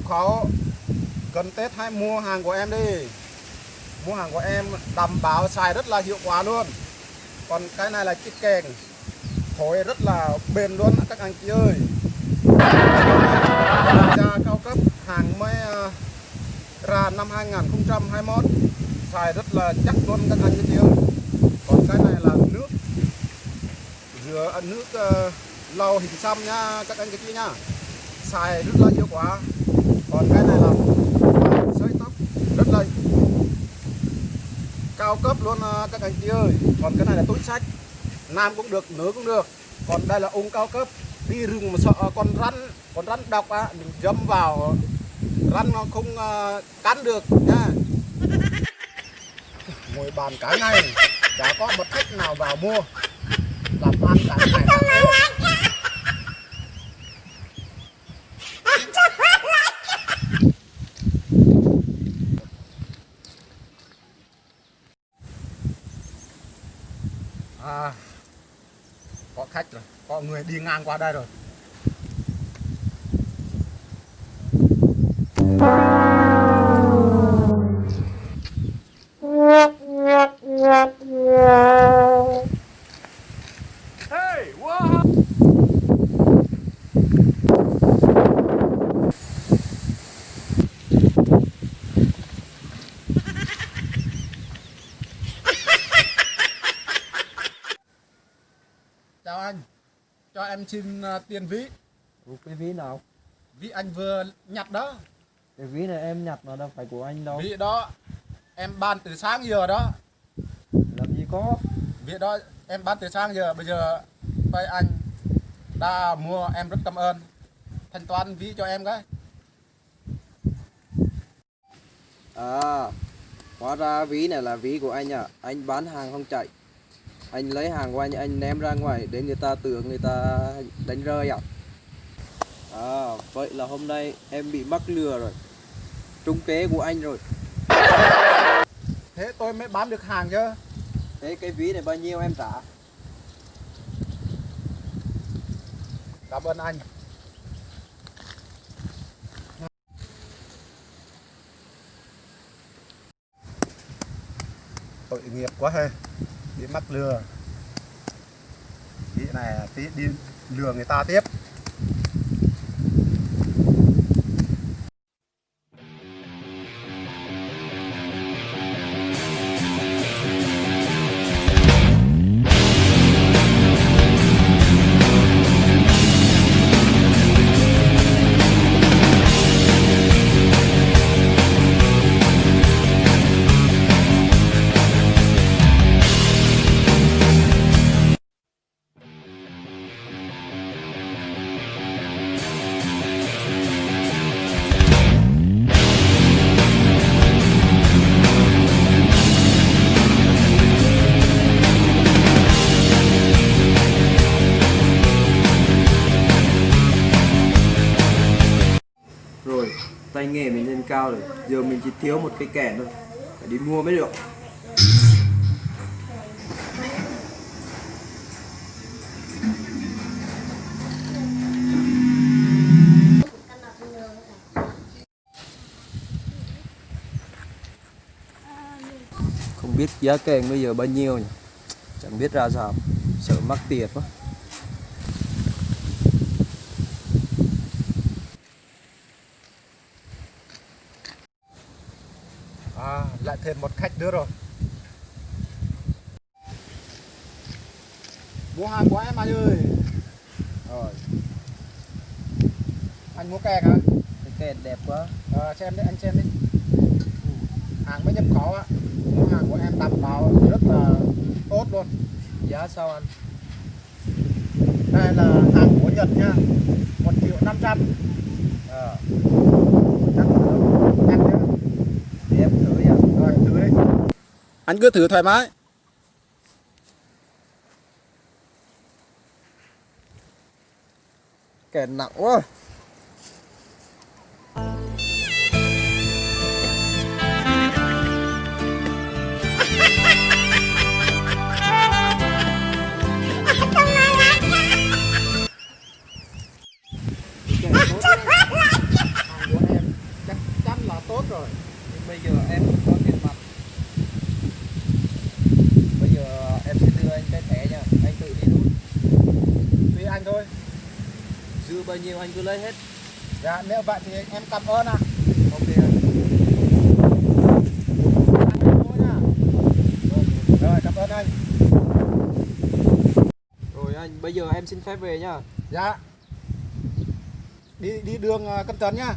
khó. Gần Tết hãy mua hàng của em đi. Mua hàng của em đảm bảo xài rất là hiệu quả luôn. Còn cái này là chiếc kèn, phối rất là bền luôn các anh chị ơi. Giá cao cấp, hàng mới ra năm 2021, xài rất là chắc luôn các anh chị ơi. Còn cái này là nước rửa nước lau hình xăm nha các anh chị nha, xài rất là hiệu quả. Còn cái này là sấy tóc rất là cao cấp luôn các anh chị ơi. Còn cái này là túi xách, nam cũng được, nữ cũng được. Còn đây là ung cao cấp, đi rừng mà sợ con rắn độc á, mình dẫm vào rắn nó không cắn được nha. Ngồi bàn cái này chả có một khách nào vào mua, làm ăn cả ngày cả thế. Có khách rồi, có người đi ngang qua đây rồi. Hey, what? Chào anh, cho em xin tiền ví. Cái ví nào? Ví anh vừa nhặt đó. Cái ví này em nhặt mà đâu phải của anh đâu. Ví đó em bán từ sáng giờ đó. Làm gì có. Ví đó em bán từ sáng giờ, bây giờ tay anh đã mua, em rất cảm ơn. Thanh toán ví cho em cái. À, hóa ra ví này là ví của anh à. Anh bán hàng không chạy. Anh lấy hàng của anh ném ra ngoài để người ta tưởng người ta đánh rơi à. À, vậy là hôm nay em bị mắc lừa rồi. Trúng kế của anh rồi. Thế tôi mới bán được hàng chứ. Thế cái ví này bao nhiêu em trả? Cảm ơn anh. Tội nghiệp quá he, bị mắc lừa. Tí này tí đi lừa người ta tiếp. Rồi, tay nghề mình lên cao rồi. Giờ mình chỉ thiếu một cái kèn thôi. Phải đi mua mới được. Không biết giá kèn bây giờ bao nhiêu nhỉ? Chẳng biết ra sao. Sợ mắc tiền quá. Lại thêm một khách nữa rồi. Mua hàng của em anh ơi. Rồi. Anh mua kèn hả? Cái kèn đẹp quá. Xem đi, anh xem đi. Hàng mới nhập khẩu á. Mua hàng của em đảm bảo rất là tốt luôn. Giá sao anh? Đây là hàng của Nhật nha, 1.500.000. Chắc em nhé. Để em thử nha. Rồi thử đi. Anh cứ thử thoải mái. Kèn nặng quá. bao nhiêu anh cứ lấy hết. Dạ nếu vậy thì em cảm ơn ạ. Ok anh. Thôi nha. Rồi cảm ơn anh. Rồi anh, bây giờ em xin phép về nhá. Dạ. Đi đường cẩn thận nhá.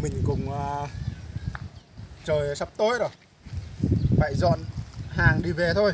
Mình cùng trời sắp tối rồi, phải dọn hàng đi về thôi.